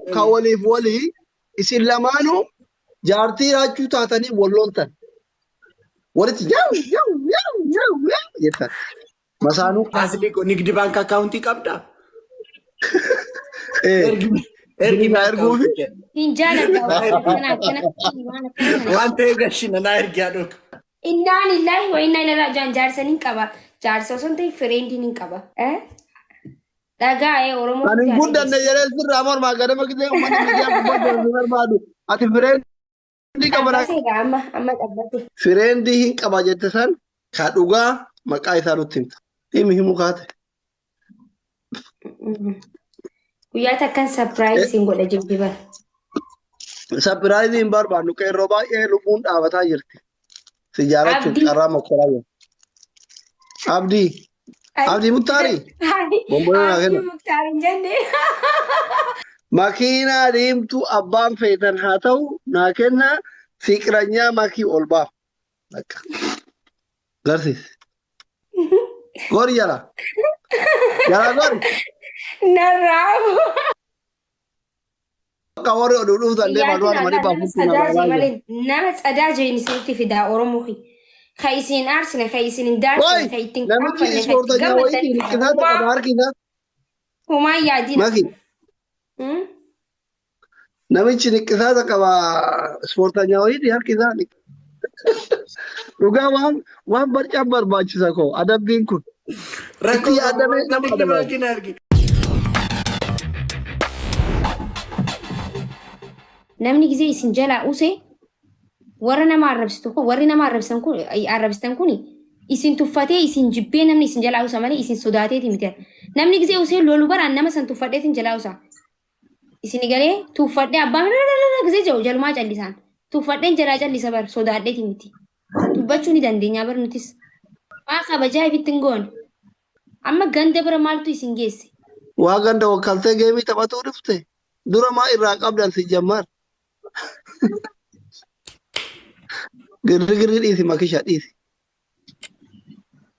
كولي فولي يصير لمانو جارتي راجو تاتني ولونتن ورت جو جو جو جو يتن مسانو Asli ko nigdi bank account qabda. ايه Ergi جرينا na account ارجوفي ke. Finjaala kana waan akkana. Wante gashi na ergi adok. Innaa lillahi wa innaa ilaihi raaji'uun jaarsaniin qaba. Jaarsa osoo hin ta'in fireendiin qaba. Dhagaa Oromoo انا guddaa نقول ده dhageessu. نجري سر رامور ما قدم كده ومن ميديا كبر ده بعدو اتي فريندي كبر Dhaabbatee egaa amma dhaabbate. فريندي هين كبا جتسان كادوغا مقاي ثانو تيمت تيم هيمو كات Guyyaa takkan sapiraayisiin godha jibbiban. سبرايز ان بار بانو كاي روبا اي لبون دابتا جرتي سجارة Abdii. كرا مكرا عبدي عبدي مختاري بومبونا Abdii كده Muktaar hin jenne. ماكينا ديمتو أبان فيتن هاتو ناكنا فكرنيا ماكي أولبا لك غرسيس غوري يلا يلا غوري Narraabu. كوري أدولو ذنبي Biyyaatiin مالوان مالي aadaa nama بافوكي tsadaa jee نغالاجي malee nama tsadaa jeen isinitti fidaa Oromoo. Ka isin aarsine, ka isin hin daarsine, واي ka ittiin نمشي qaanfanne, ka إسپورتا ittiin نياويتي gammaddanii fida. نكتا تكبار كنا Humaa yaadina. ماكي نمشي نكتا تكبا إسپورتا نياويتي هر كذا رجع وان برجع برباچ سكو أدب بينكو Rakko إتي أدب نم nigdi أدب bank na ergi. Namni gisee isin jalaa use warra nama arrabsitu kun warri nama arrabsitan kun isin tuffatee isin jibbee namni isin jalaa usa malee isin sodaateeti miti. Namni gisee usee lolu baraan nama san tuffadheetiin jalaa usa. Isin galee tuffadhee abbaan gisee jiru jalumaa callisaan. Tuffadheen jalaa callisa bar sodaadheeti miti. Dubbachuu ni dandeenya bar nutis. Waa kabajaa ibitti hin goone. Amma ganda bira maaltu isin geesse? واغندا وكالتي جيمي تباتو رفته دورا ما إراقب دان سجمار Girri dhiisi makisha dhiisi.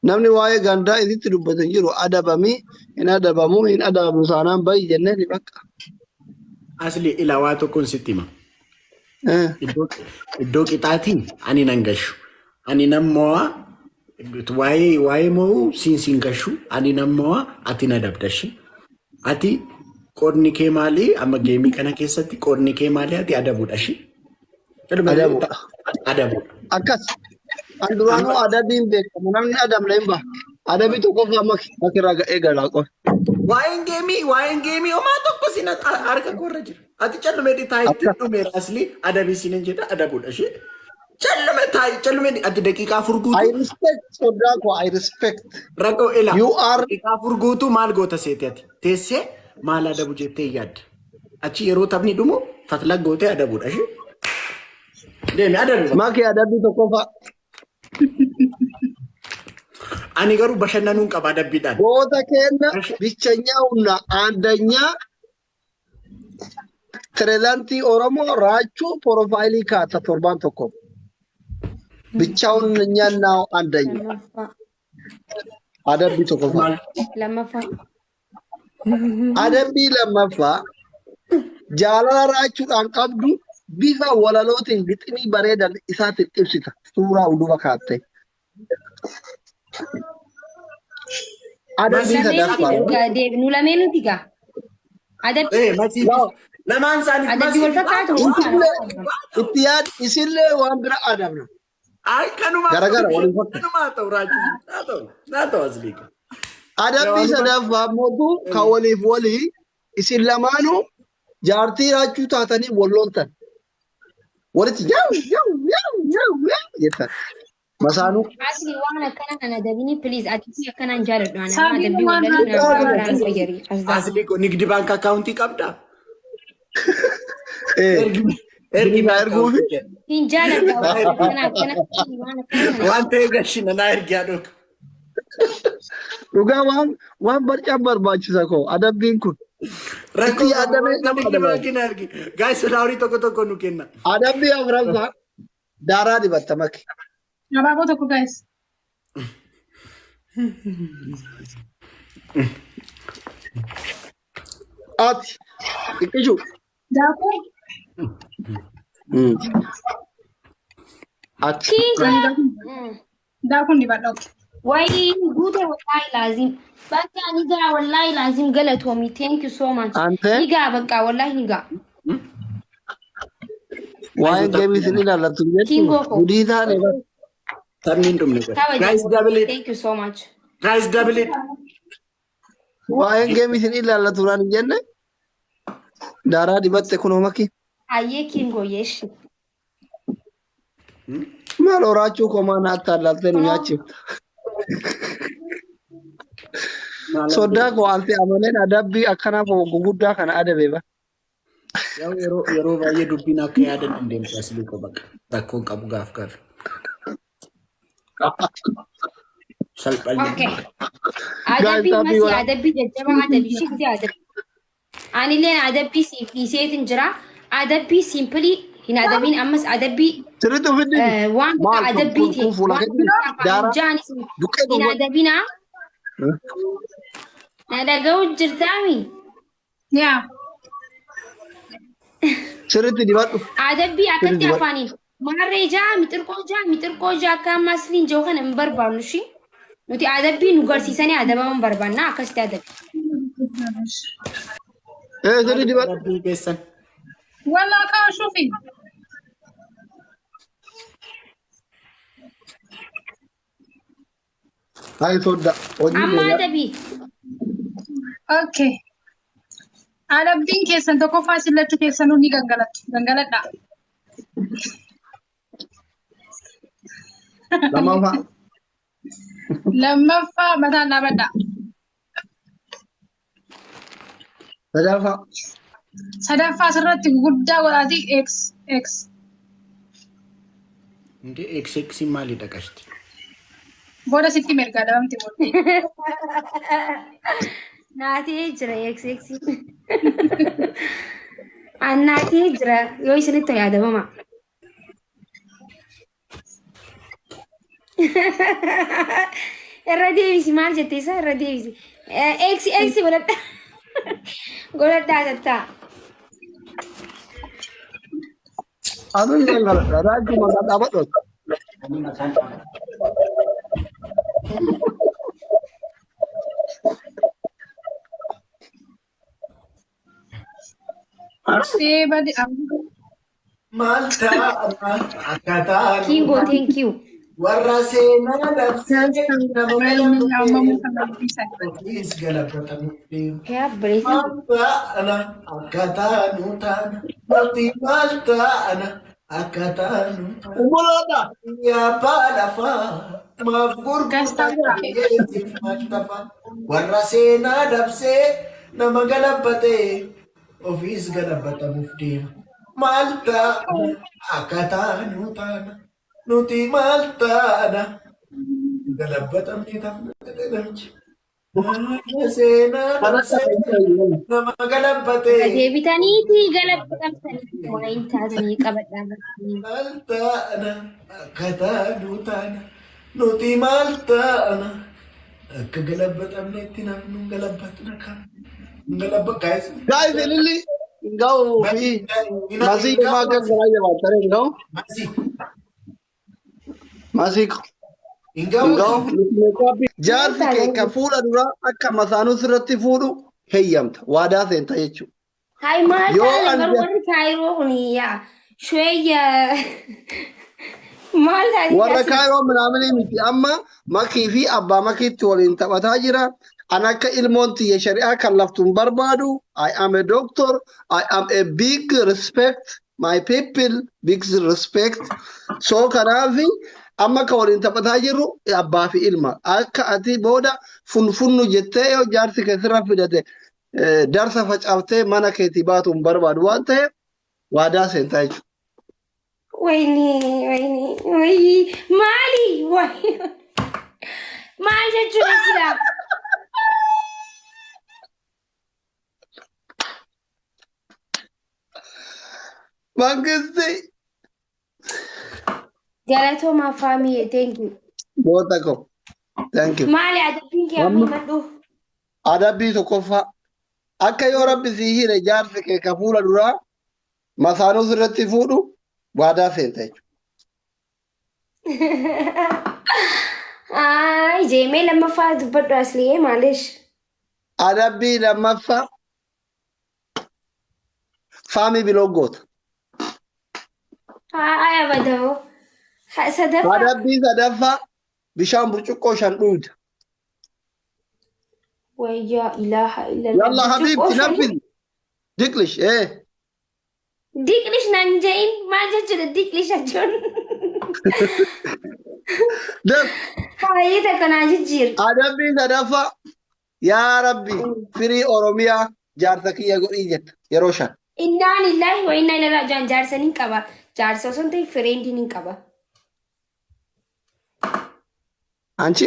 Namni waa'ee gandaa isitti dubbatan jiru adabamii hin adabamu hin adabamu saanaan bayi jennee ni bakka. Asli ila waa tokkoon sitti hima. Iddoo qixaatiin ani nan gashu. Ani nan mo'a waa'ee mo'u siin gashu. Ani nan mo'a ati na dabdashi. Ati qoodni kee maalii amma geemii kana keessatti qoodni kee maalii ati adabuudhashi. Adabuudha. Adabuudha. Akkas. An duraanuu adabiin beekamu namni adamna hin baha. Adabii tokko makirraa ga'ee galaa qofa. Waa'een geemii homaa tokko sin harka korra jira. Ati callumeedhi taayitti dhumeera asli adabii sin hin jedha adabuudhashi. Callumeedhi ati daqiiqaa furguutu. I respect sodaa koo I respect. Rakkoo ila. You are. Daqiiqaa furguutu maal goota seeti ati? Teessee maal adabu jettee yaadda? Achi yeroo taphni dhumu fatla gootee adabuudhashi. Deemi adabu. Maki adabii tokko fa'a. Ani garuu bashannanuun qaba adabbiidhaan. Goota kenna bichanyaa humna aandanyaa pireezidaantii Oromoo raachuu porofaayilii kaata torbaan tokko. Bichaawun nyaannaa aandanyaa. Adabbii tokko fa'a. Lammaffaa. Adabbii lammaffaa jaalala raachuudhaan qabdu bifa walalootiin bixinii bareedan isaatiin ibsita. Suuraa ulduba kaattee. Adabbii sadaffaa. Nu lameen nuti gaa. Adabbii. Lamaan isaanii Adabbii wal fakkaatu. Itti yaad isillee waan bira adabna. Ay kanuma. Garagara waliin fakkaatu. Kanuma ta'u raajuu. Naa ta'u asli. Adabbii sadaffaa mootuu kan waliif walii isin lamaanuu jaartii raachuu taatanii walloontan. Walitti jettan. Masaanuu. Asli waan akkana kana dabini please ati akkanaan jaaladhu ana adabbii wallalii na biraan fayyari. Asli ko nigdi bank account qabda. Ergi na erguufi. Hin jaaladhu akkana waan akkana. Waan ta'eef gashi na ergi adok. Dhugaa waan barcaa barbaachisa koo adabbiin kun. Rakkoo adabee nama nigdi bank na ergi. Guys sodaarii tokko nu kenna. Adabbii afuraffaa daaraa dibatta maki. Abaaboo tokko guys. Ati xiqqishu Daakuu Achi. Kinga. daakuun dibadha. Wai gude wallahi lazim. Baka niga wallahi lazim galatomi. Thank you so much. Ante Niga baka wallahi niga. waa'ee geemii isin ilaallatu jettu Kingo ko. gudii taane Tamin dum nigga. Kabaja. Guys, double it. Thank you so much. Guys, double it. waa'ee geemii isin ilaallatu raan hin jenne daaraa dibatte kunoo maki Aye Kingo yeshi. maal horaachuu komaa naatti allaaltee nu nyaachifta. Soddaa koo alti amaleen adabbii akkanaaf guguddaa kana adabe ba. Yeroo baay'ee dubbiin akka yaadan hin deemtu asii koo bakka. Rakkoon qabu gaaf gaaf. Salphalli. Okay. Adabbi Gaazexaa masi adabbi jajjaba adabbi shikti adabbi. Anilleen adabbi siif dhiiseetin jira. Adabbi simply hin adabbiin ammas adabbi Sirriitti ofiddi waan maal akka adabbii ta'e kun fuula keetti daara jaanis duqqee hin duwwaa adabinaa. Na dhaga'u jirtaami. Yaa. sirriitti dibadhu. Adabbii akkatti Sirrii afaaniin maarree jaa mixirqoo jaa akka ammaa siliin jiru kana hin barbaannu shi. Nuti adabbii nu garsiisanii adabaman barbaanna akkasitti adabbi. Sirrii dibadhu. Adabbii keessan. Wallaa kaa shufi. Hai sodda hojii Amma keenya adabbii. Okay. Adabbiin keessan tokkoffaa sillachuu keessanuu ni gangaladha. lamaffaa Lammaffaa mataan dhaabadha. sadaffaa Sadaffaa asirratti guddaa godhaatii X. Inde XX maalidha qashti? Booda sitti mirgaa dabamti murtii. Naatee jira eegsiksi. Annaatee jira yoo isinitti yaadamama. Irra deebisi maal jettee isaa irra deebisi. Eeksi godhadha. Godhadhaa tattaa. aduun gangaladha raajii maqaa dhaabadhu. Badi Malta akkataan Kingo thank you. warra seenaa dabsee nama ammamu kan dubbisan. Please galateeffamuu. Yaa bareedu. Maltaana akkataanu taana mati maltaana akkataanu taana Ummaloodha. yaabaa lafaa maaf Gastaa jira. gurgurtaa maltafa warra seenaa dabsee nama galabbatee ofiis galabbatamuuf deema. Maltaana akkataanu taana nuti maltaana galabbatamni tafna. Seenaa dabsee nama galabbatee Deebitaniiti galabbatamtanii waa'in taatanii qabadhaa. maltaana akkataanu taana nuti maltaana akka galabbatamneetti namnu galabbatna kan guys Guys, ililli ngau fi masih makan saja batere ngau masih ngau jaarsi kee ka fuula dura akka masaanuu sirratti fuudhu heeyyamta waadaa seenta jechuudha. Hai maal Yoo taane anja- warri kaayiroo kuni yaa shweeyya maal taane Warra kaayiroo minaamini miti amma makii fi abbaa makiitti waliin taphataa jira. An akka ilmoon tiyya shari'aa kan laftuun barbaadu. I am a doctor. I am a big respect. My people big respect. So kanaafi amma ka waliin taphataa jirru abbaa fi ilma. Akka ati booda funfunnu jettee yoo jaarsi keessirra fidate darsa facaaftee mana keetii baatuun barbaadu waan ta'eef waadaa seentaa jechuudha. wayni maali maal jechuudha sila Mangisti galatooma faamii thank you boota ko. Thank you. maali adabbiin kee amma madhu Adabbii tokkoffaa akka yoo rabbi sii hire jaarsi kee ka fuula duraa Masaanuu sirratti fuudhu waadaa seenta jechuudha. Ay, jeemee lammaffaa dubbadhu asli'ee maalish. Adabbii lammaffaa faamii biloggoota. Ay, abadoo. Sadaffaa. Adabbii sadaffaa bishaan burcuqqoo 5 dhugda. Wayyaa ilaaha illallah. Yalla habiibti naffizi. Diqlish Diqlish naan je'in maal jechuudha diqlish jechuun. Daf Haayii takka naa jijjiir. adabbii sadaffaa yaa rabbi firii Oromiyaa jaarsa kiyya godhii jetta yeroo 5. Innaan illaahi wa innaa ilaalaa jaan jaarsa nin qaba. Jaarsa osoo hin ta'in fireendi nin qaba. Anchi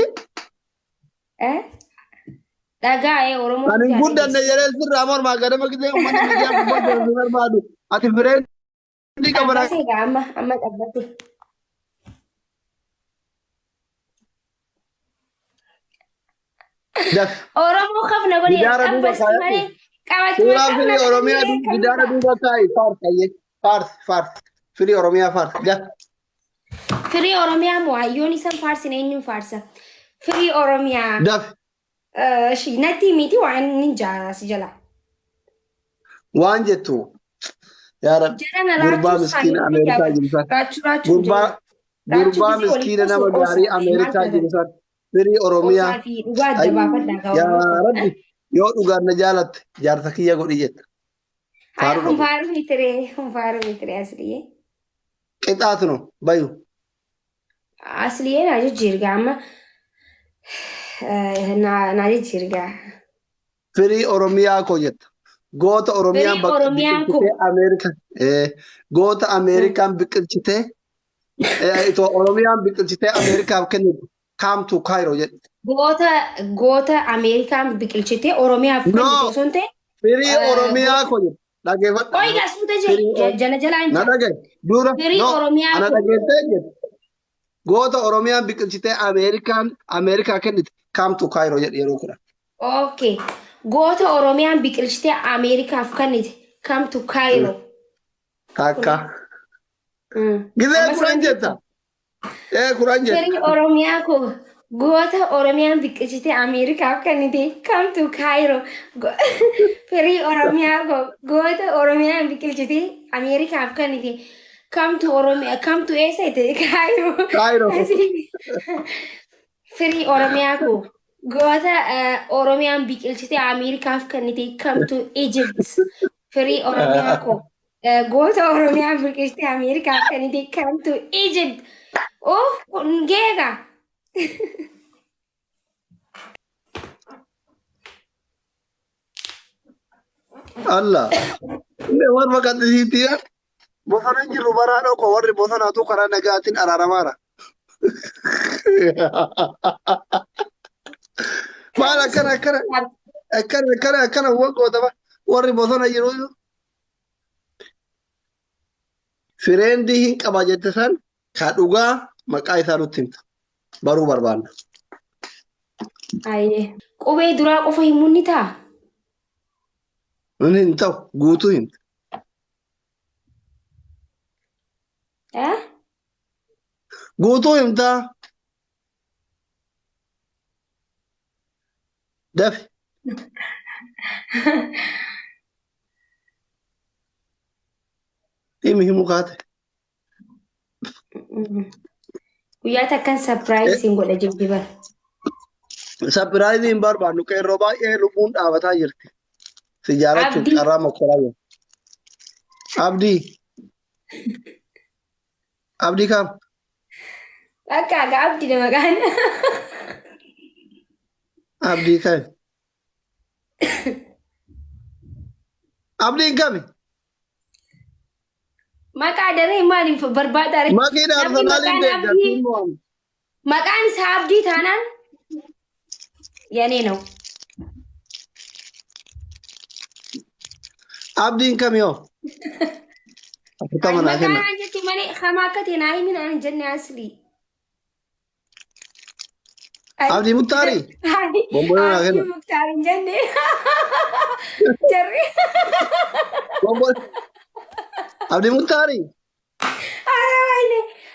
Dhagaa Oromoo. ani guddanne yeroo sirraa mormaa gadama gisee uummanni miidiyaa gubbaa jiru barbaadu ati fireendi qabana. Dhaabbateega amma dhaabbate. Daf Oromoo kafna godhee gidaara duuba dhaabbasti malee qabachuu suuraa firii Oromiyaa gidaara duuba kaa'i faarsi firii Oromiyaa faarsi daf. Firii Oromiyaa moo hayyoon isan faarsin eenyuun faarsa? Firii Oromiyaa. Daf Natti miti waan nin jaarasi jala. waan jettu yaa rabbi Jedhana gurbaa laachuu miskiina Ameerikaa jirsan raachuu gurbaa miskiina nama gaarii Ameerikaa jirsan firii Oromiyaa fi dhugaa adda baafadhaa yaa rabbi yoo dhugaan na jaalatte jaarsa kiyya godhi jetta. Faaru mitire asliye. Qixaatno bayu Asliye na jijjiirga amma na jijjiirga. firii Oromiyaa koo jetta. Goota Oromiyaan Firii Oromiyaan koo. biqilchitee Ameerikaa goota Ameerikaan biqilchitee Oromiyaan biqilchitee Ameerikaaf kennitu kaamtu kaayiroo jedhe. Goota Ameerikaan biqilchitee Oromiyaaf No. kennitu osoo hin ta'e. Firii Oromiyaa koo jetta. Dhageeffadha. Qoyga suuta jala jalaa hin Na jiru. dhagaye. Dura Firii Oromiyaa ana koo. dhageessee jette. Goota Oromiyaan biqilchitee Ameerikaa kennite kaamtu kaayiroo jedhe yeroo kudha. Okay. Goota Oromiyaan biqilchitee Ameerikaaf kennite kamtu Kaayiroo. Takka. Gizee kuran jetta. Kuran jetta. Firii Oromiyaa koo goota Oromiyaan biqilchitee Ameerikaaf kennite kamtu Kaayiroo. Firii Oromiyaa koo goota Oromiyaan biqilchitee Ameerikaaf kennite kamtu eessatti Kaayiroo. Kaayiroo. Firii Oromiyaa koo goota Oromiyaan biqilchitee Ameerikaaf kennite kamtu Egypt. Firii Oromiyaa koo goota Oromiyaan biqilchitee Ameerikaaf kennite kamtu Egypt. Oh, geega. Allah. Inni waan maqaddisiitti bosona jiru baraa dhoko warri bosonaatu karaa nagaatiin araaramaara. Maal akkana waggoota warri bosona jiru fireendii hin qaba jette san ka dhugaa maqaa isaa nutti himta. Baruu barbaanna. Ayyee. Qubee duraa qofa himuun ni ta'a? Inni hin ta'u guutuu himta. Guutuu himta. Dafi. Himi himu kaate. Guyyaa takkan sapiraayiziin godha jirti bara. Sapiraayizii hin barbaannu qeerroo baay'ee lubbuun dhaabataa jirti. Si jaalachuuf Abdii. carraa mokkoraa jiru. Abdii. Abdii kam? Akka abdii maqaan. Abdii kam? Abdiin kami? Maqaa daree maaliif barbaadaa? Makiin Arsenaaliin deeggartii mo'an. Maqaan isaa abdii taanaan yanee na'u. Abdiin kami hoo? Afurtama naa kenna. Maqaan jetti malee hamaa akka ta'e naa himin aan jenne aslii. Abdii Muktaarii? Bombonoo naa kenna. Abdii Muktaar hin jenne. Jarri. Bombonoo. Abdi Muntari.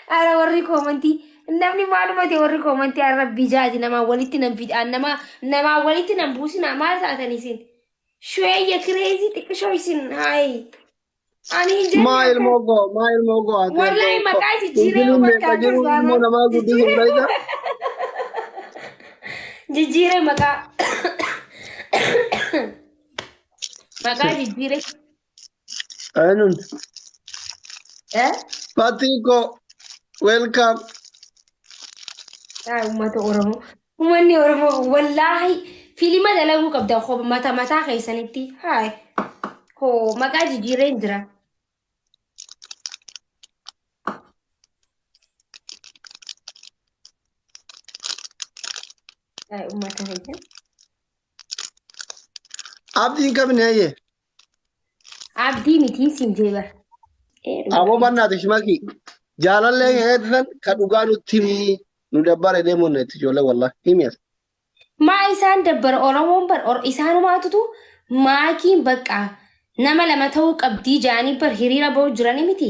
Ara warri komantii namni maalumati warri komantii arra bijaati nama walitti nam fidaan nama walitti nam buusina maal taatanii isin shweeyya kireezii xiqqishoo isin hayi ani hin Mail mogo. wallahi maqaa jijjiiree bakka akkas baama Nama guddisuu fudhata. jijjiiree maqaa maqaa jijjiiree Ainun. eh Fatiko. Welcome. ummata oromoo ummanni oromoo wallahi filima dalaguu qabda ko mataa keessanitti haay ho maqaa jijjiiree hin jira ummata keenya Abdi kam ne ye? abdii miti siin jeebar Abo banna tishmaki. Jalalle hedhan kaduga nutti nu dabbare deemon netti jole wallahi himiyas. maa isaan dabbara oromoon bar isaanumaatutu maakiin bakka nama lama ta'uu qabdii jaanii bar hiriira ba'u jirani miti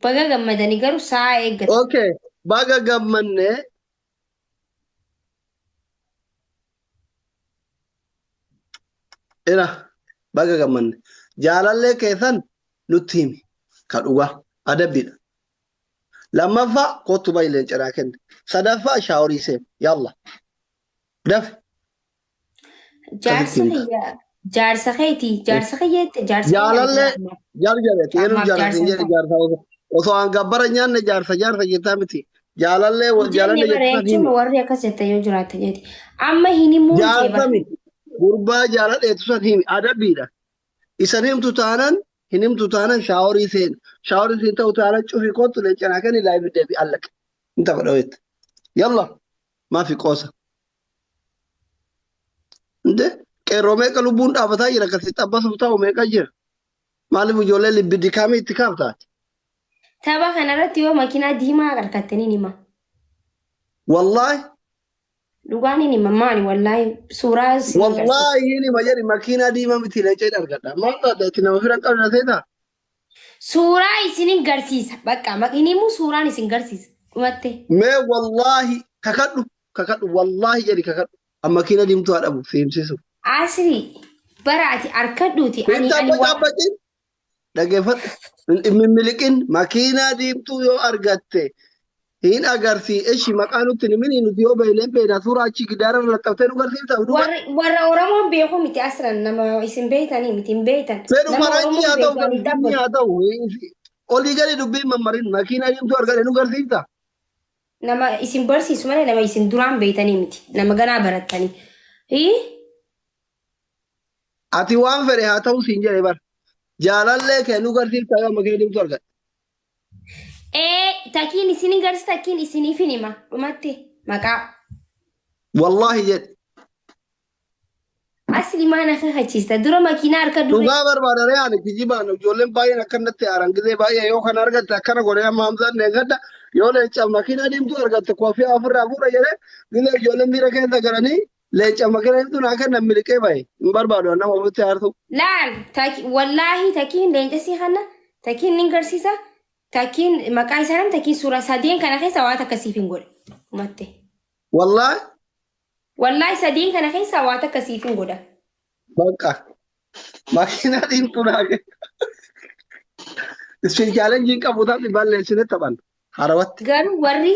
baga gammadanii garuu saa eeggatu Okay, baga gammanne ila baga gammanne jalalle keessan nutti himi kaduga adabbidha. Lammaffaa kottu bayileen ciraa kenne. Sadaffaa shaaworii seen. Yalla. Daf. jaarsa keeti jaarsa kiyyeette jaarsa Jaalallee jarjabeeti. Eenyu jaarsa jedhe jaarsa osoo an gabbara nyaanne jaarsa jettaa miti. Jaalallee jaalallee jettaa jechuun warri akkas jette yoo jiraata jeeti amma hin himuu jaarsa miti. Gurbaa jaaladheetu san himi adabbiidha. Isan himtu taanan hin himtu taanan shaaworii seen. Shaaworii seen ta'u taanan cufii kottu leencanaa kenni laayibii deebi allaqe. Inta fadhaweet. Yalla. Maafi qoosa. Inde qeerroo meeqa lubbuun dhaabataa jira akkasii xabbasuuf ta'u meeqa jira. Maaliif ijoollee libbi kaamii itti kaaftaati? tapha kanarratti yoo makiinaa diimaa harkattanii hima Wallaahi. dhugaan hin hima maali wallaahi suuraa Wallaahi hini majari makiinaa diimaa miti leencee argadha. Maal taate itti nama firan qabna seetaa? suuraa isinin garsiisa bakka hinimu suuraan isin garsiisa dhumatte Mee wallaahi kakadhu wallaahi jedhi kakadhu. Amma makiinaa diimtuu haadhamu fiimsisu. asiri baraati harkadhuuti ani Dhaabbatiin dhageeffadhu. Hin miliqin makiinaa diimtuu yoo argatte hin agarsiis eshi maqaa nutti himin nuti yoo beeleen beedaa suuraa achi gidaara laxxaftee nu garsiiftaa dhufa. warra oromoon beeku miti asran nama isin beeytanii miti hin beeytan Fedhu faranjii haa ta'u gamtanii haa ta'u olii gadi dubbiin mammarin makiinaa diimtuu argate nu garsiiftaa. nama isin barsiisu malee nama isin duraan beeytanii miti nama ganaa barattanii Ati waan fedhe haa ta'u siin jedhe bara. Jaalallee kee nu garsiiftaa yoo makiinaa diimtuu argate. takiin isinin garsi takiin isiniif hin hima dhumatte maqaa Wallaahi jedhe. asli maana kakachiista dura makiinaa harka dure Dhugaa barbaadare ani kijibaan ijoolleen baay'een akkanatti haaran gisee baay'ee yoo kana argatte akkana godhee amma hamsaan neegadda yoo leenca makiinaa diimtuu argatte koofii ofirraa fuudha jedhee gisee ijoolleen miira keessa galanii leenca makiinaa diimtuu naa kennan miliqee bahe hin barbaadu nama ofitti haartu. laal wallaahi takiin leencasii kana takiin nin garsiisa takiin maqaa isaanii takiin suura sadeen kana keessa waan akkasiif hin godhe dhumatte Wallaahi wallaahi sadeen kana keessa waan akkasiif hin godha bakka makiinaa diimtuu naa kenna. Isin chaalenjiin qabuutaatti balleessine taphan harawatti. garuu warri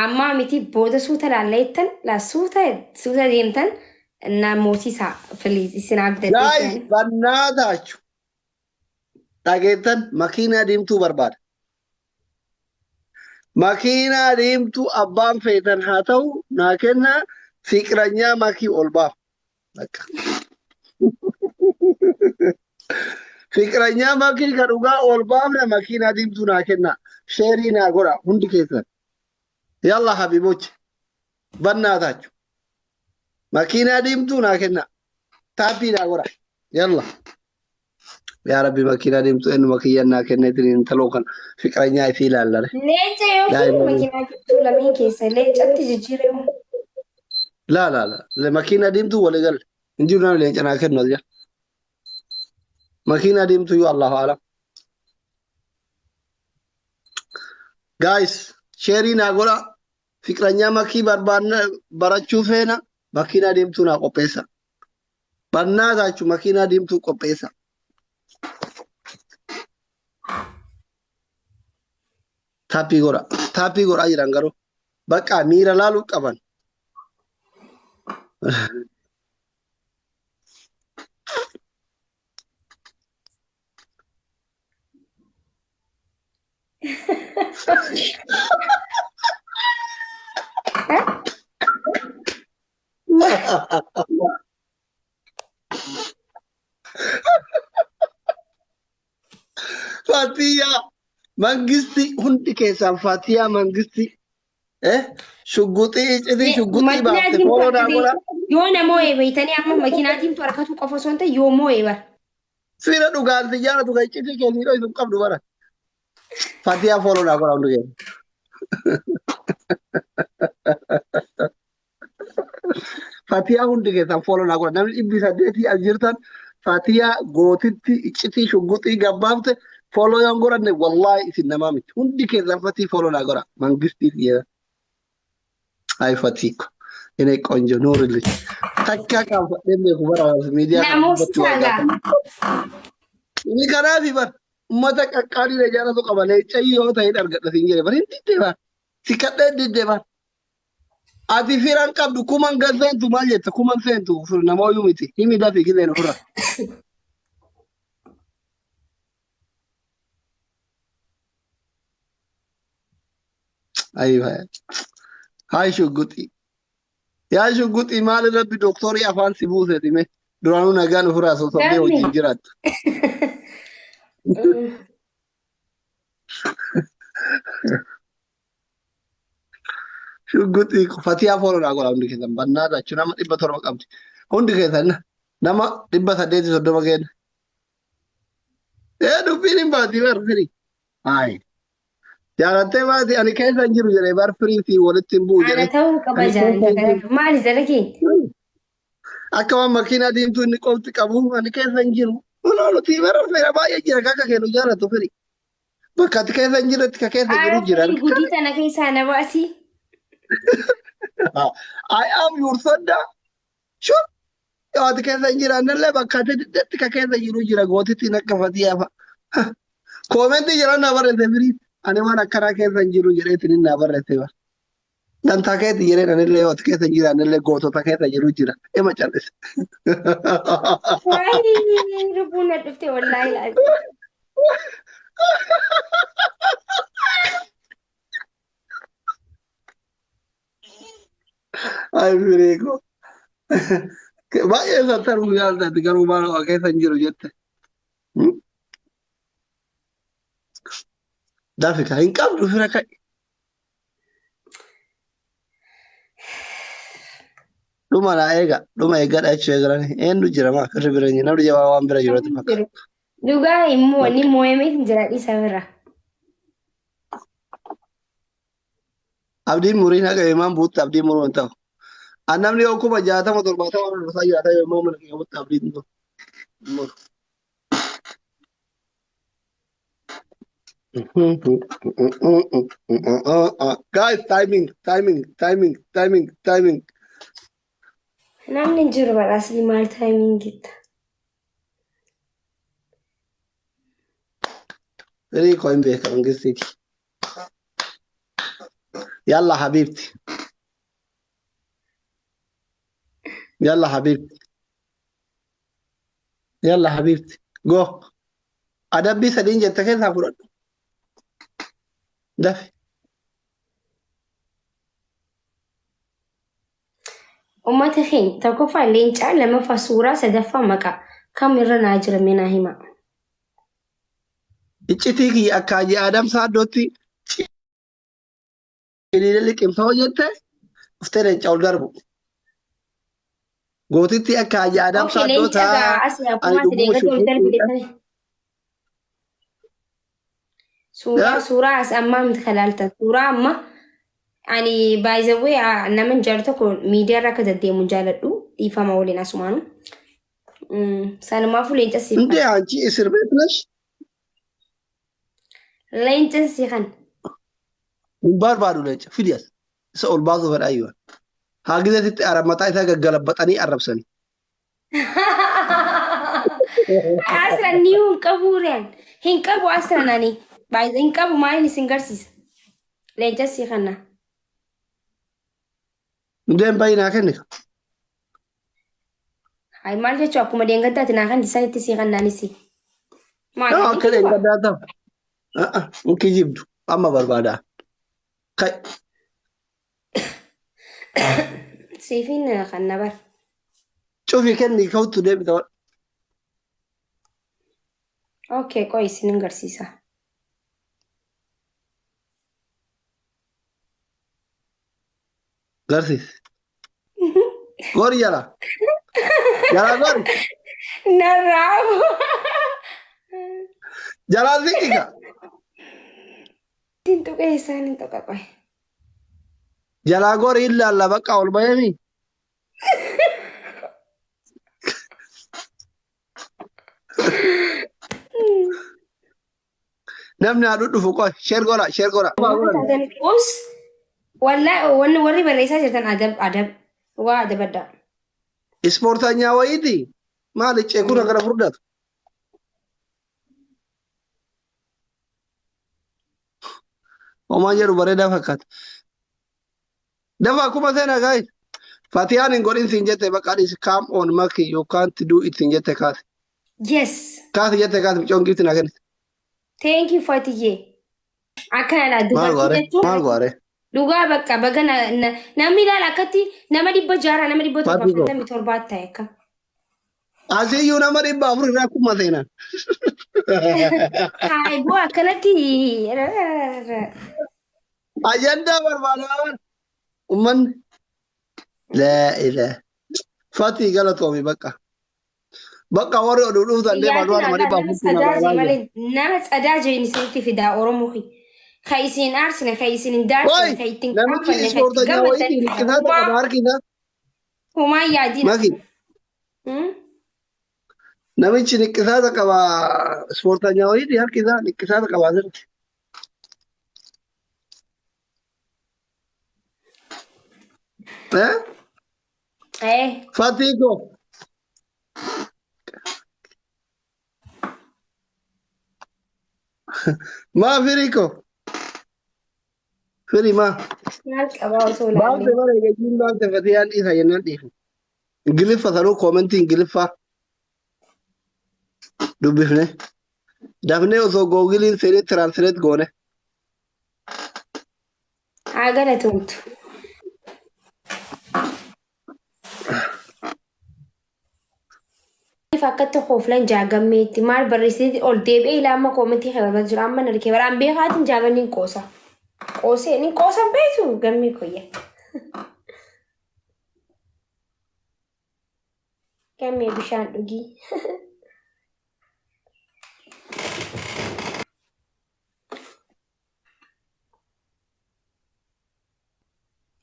ammaa miti booda suuta laalleettan suuta deemtan namooti isaa filiis isin Guys, abdatte bannaa taachu. Dhageettan makiinaa diimtuu barbaada. Makiinaa diimtuu abbaan feetan haa ta'u naa kennaa fiqiranyaa makii ol baaf. Fiqiranyaa makii ka dhugaa ol baafne makiinaa diimtuu naa kennaa. Sheerii naa godha hundi keessan. Yalla habibochi. Bannaa taachu. Makiinaa diimtuu naa kennaa. Taappii naa godha. Yalla. Yaa Rabbi makiinaa diimtuu eenyuma kiyyannaa kenneetiin intaloo kan fiqiranyaa ifii ilaallare. leenca yookiin makiinaa jirtu lameen keessa leencatti jijjiiramu La makiinaa diimtuu walii galle. Injiru nama leenca naa kennu as jira. Makiinaa diimtuu yoo Allahu alam. Guys, sharing agora fikranya maki barachuu feena makina deemtuu naa qopheessa. Bannaa taachuu makina deemtuu qopheessa. Taappii godhaa jiran garuu bakka miira laaluu qaban. Fatiyaa mangisti hundi keessaan Fatiyaa mangisti shugguxii baafte fooloo godha. Yoo namoo beeytanii amma makiinaatiin harkatu qofa osoo hin ta'e yoo moo bara. Fira dhugaatii jaalatu kan iccitii keenii dho'isu qabdu bara. Fatiyaa fooloo godha hundi keenya. Fatiyaa hundi keessaan fooloo godha. Namni 800 as jirtan Fatiyaa gootitti iccitii shugguxii gabbaafte follow yang godhanne wallahi isin namaa miti. Hundi keessaan Fatii fooloo godha. Mangistiif jedha. Ay Fatiiko. Ini konjo Nuril. Takka kan fadheen beeku bara miidiyaa ini kanaafi bar ummata qaqqaalii jaalatu qabalee cayyoo ta'ee argadha siin jedhe bar hindi deebar si kadhee deddeebar ati firan qabdu kuman gazzeentu maal jetta kuman seentu namooyyuu miti himi dafi gileen ofirra. Aywa hay shugguxii yaa shugguxii maal rabbi doktorii afaan si buuseeti mee duraanuu nagaan ofirraa sosobdee wajjin jiraattu. Shugguxii Fatiyaa fooloo godha hundi keessan bannaa taachuu nama 700 qabdi hundi keessan nama 830 kenna. Dubbiin hin baati bar firii. Hayi. Jaalattee baati ani keessa hin jiru jedhee bar firii fi walitti hin bu'u jedhee. Ana ta'uu qaba jaalladha. Maali dalagee? Akka waan makiinaa diimtuu inni qofti qabu ani keessa hin jiru. Nuti bara feera baay'ee jira kakka kennu jaalatu firii. Bakka ati keessa hin jirretti ka keessa jiru jira. Gudii tana keessaa na baasi. I am your Sodda. Sure. Yoo ati keessa hin jiraannellee bakka ati diddeetti ka keessa jiru jira gootittiin akka Fatiyaa fa'a. Koomentii jira na barreesse firii. Ani waan akkanaa keessa hin jiru jedheetiin na barreesse bara. Dantaa keetti jedhee anillee yoo ati keessa hin jiraannellee gootota keessa jiru jira. Ema callise. Lubbuun na dhufte wallaahi laal. Ay firiiko. Baay'ee sattaruu jaalladhi garuu maal keessa hin jiru jette. Dafika hin qabdu fira kai. Dhuma naa eega dhuma eeggadha jechuu eegalan eenyu jira maa firri bira hin namni jabaa waan bira jirutti fakkaata. Dhugaa immoo ni moo'amee hin jira dhiisa bira. Abdiin muriin haqa imaan buutti abdiin muruu hin ta'u. Namni yoo kuma 60 70 waan dhusaa jiraata yommuu mana keessatti abdiin muru. Guys, timing. Namni hin jiru badhaasni maal taayimingitta. Firii koo hin beeka mangistiiti. Yalla habibti. Yalla habibti. Go. Adabbii sadiin jette keessaa fudhadhu. Dafi. Uummata keenya tokkoffaa leencaa lammaffaa suuraa sadaffaa maqaa kam irra naa jira mina hima. Iccitii kiyya akka Hajji Adam Saaddootti ciniinii liqimsa hojjette dhuftee leencaa ol darbu. Gootitti akka Hajji Adam Saaddootaa suuraa as ammaa miti kalaalta suuraa amma ani baay'ee nama jaalatu tokko miidiyaa irraa akka deddeemu jaaladhu dhiifama waliin asumaanu sanumaafuu leenca si እንዴ አንቺ እስር ቤት ነሽ? leenca si kan barbaadu leecha fidiyas isa ol baasuu fedha ayyuan haa gizeetitti mataa isaa gaggalabaxanii arrabsanii. Asran ni hinqabuureen hinqabu asran ani hinqabu maaliin isin garsiisa leenca sii kanna. Hundeen baay'inaa kenne ka. Hai maal jechuun akkuma deengaddaati naa kan isaan itti sii kannaanis. Yoo akka deengaddaa ta'u. Muki jibdu amma barbaadaa. Kai. Siifin kan na bar. Cufi kenni ka'utu deebita wal. Okay, qoy isin garsiisa. Garsiis. Gori jala. Jala gori. Narraabu. Jala zikiga. Tintu keesaan hin toqa qoy. Jala gori illa alla bakka ol bayami. Namni haa dhufu qoy sheer gora sheer gora. Us wallahi warri barreessaa jirtan adab waa adabadda. Ispoortaanyaa wayiiti maali ceekuna gara furdatu. Homaa jedhu bareedaa fakkaata. Dafa akkuma seenaa gaa'is. Fatiyaan hin godhin siin jette baqaadhis come on maki you can't do it siin jette kaase. Yes. Kaase jette kaase mucoon gifti naa kennite. Thank you Fatiyye. Akkana Maal goore maal goore. Dhugaa bakka baga namni ilaala akkatti nama 100 nama 147 ta'e akka. Asiyyuu nama 400 irraa akkuma seenaan. Hai boo akkanatti. Ajandaa barbaadaa ummanni. Laa ilaa. Fatii galatoomi bakka. Bakka warri oduu dhufutan deemaa du'a nama 400. Nama tsadaa jireenya isinitti fidaa Oromoo. Ka isin aarsine ka isin hin daarsine ka ittiin namichi ispoortaanyaa wayiiti niqqisaata qaba harkina. Humaa yaadina. Maki. Namichi niqqisaata qaba ispoortaanyaa wayiiti harkisa niqqisaata qaba asirratti. Fatigo. Ma Firico. Firi ma. Baate bare gajin baate fatiyaan isa yennan dhiifu. Ingiliffa sanuu koomentii Ingiliffa dubbifne. Dafnee osoo googiliin seenii tiraansileet goone. Haa galatoomtu. Fakkatti kooflan jaagammeetti maal barreessiti ol deebi'ee ilaama koomentii kan jiru amma narkee baraan beekaatiin jaaganniin qoosa. Qoosee ni qoosan beeku gammii koyya. Gammee bishaan dhugii.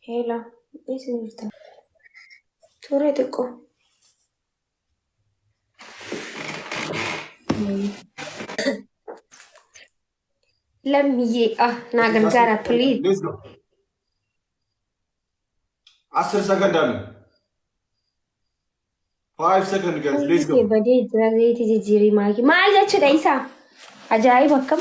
Heela, eessa jirta? Turee xiqqoo. Lammiyee naa gargaara please. Let's go. 10 second done. 5 seconds guys. Let's go. Badee jira reeti jijjiirii maakii maal jechuudha isaa ajaa'iba akkam.